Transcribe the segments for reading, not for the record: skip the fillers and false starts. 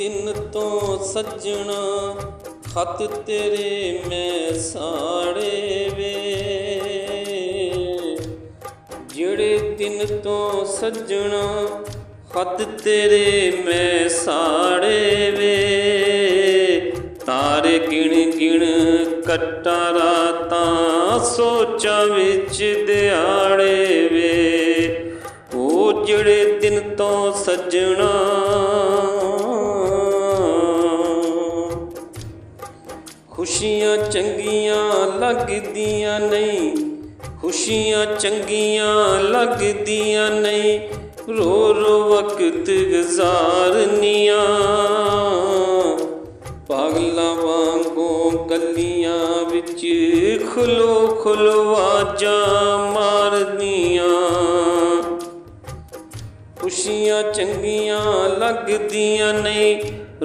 दिन तो सज्जणा खत तेरे मैं साड़े वे। ਜਿਹੜੇ दिन तो सज्जणा खत तेरे मैं साड़े वे। तारे गिण गिण कट्टा रातां सोचां विच दिहाड़े वे। ओ ਜਿਹੜੇ दिन तो सज्जणा खुशियां चंगियां लगदियां नहीं, खुशियां चंगियां लगदियां नहीं, रो रो वक्त गुजारनियां। पागलां वांगों गलियां विच खुलो खुलो आवाज़ां मारदियां। खुशियां चंगियां लगदियां नहीं,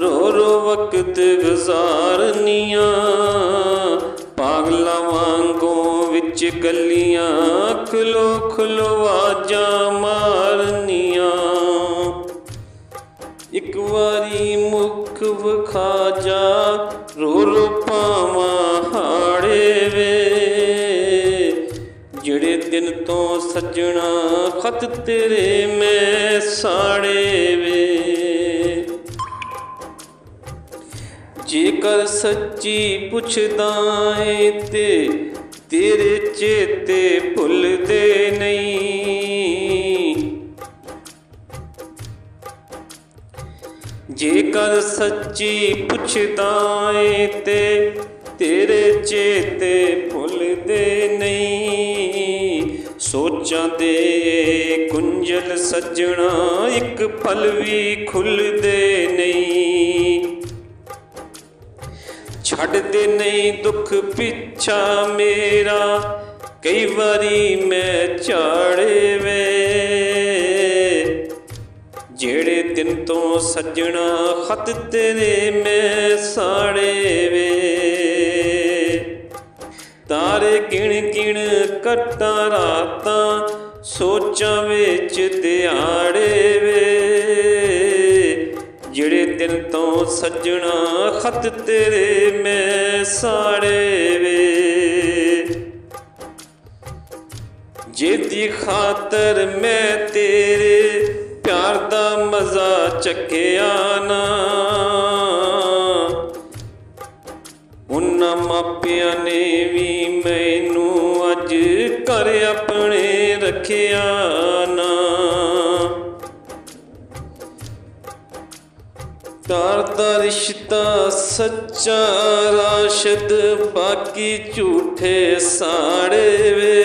रो रो वक्त गुजारनियां। पागलां वांगों विच गलियां खुलो खुलो आवाज़ां मारनियां। एक वारी मुख विखा जा, रो रो पावां हाड़े वे। ਜਿਹੜੇ दिन तो सज्जणा खत तेरे मैं साड़े वे। जेकर सच्ची पुछदा ऐ ते तेरे चेते भुलदे नहीं। जेकर सच्ची पुछदा ऐ ते तेरे चेते भुलदे नहीं। सोचां दे कुंजल सज्जणा एक पल भी खुलदे नहीं। छड्डदे नहीं दुख पिछा मेरा, कई वारी मैं झाड़े वे। ਜਿਹੜੇ दिन तो सज्जणा खत तेरे मैं साड़े वे। तारे गिण गिण कट्टा रातां सोचां विच दिहाड़े वे। ਜਿਹੜੇ दिन तो सज्जणा खत तेरे मैं साड़े वे। जेदी खातर मैं तेरे प्यार दा मज़ा चखिया ना, उन्हां मापियां ने भी मैनू अज घर अपने रखिया ना। प्यार दा रिश्ता सच्चा राशद, बाकी झूठे साड़े वे।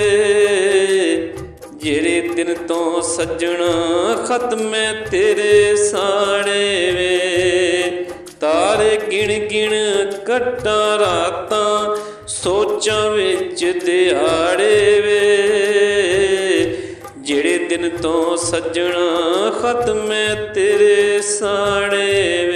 ਜਿਹੜੇ दिन तो सज्जणा खत मैं तेरे साड़े वे। तारे गिण गिण कट्टा रातां सोचां विच दिहाड़े वे। ਜਿਹੜੇ दिन तो सज्जणा खत मैं तेरे साड़े वे।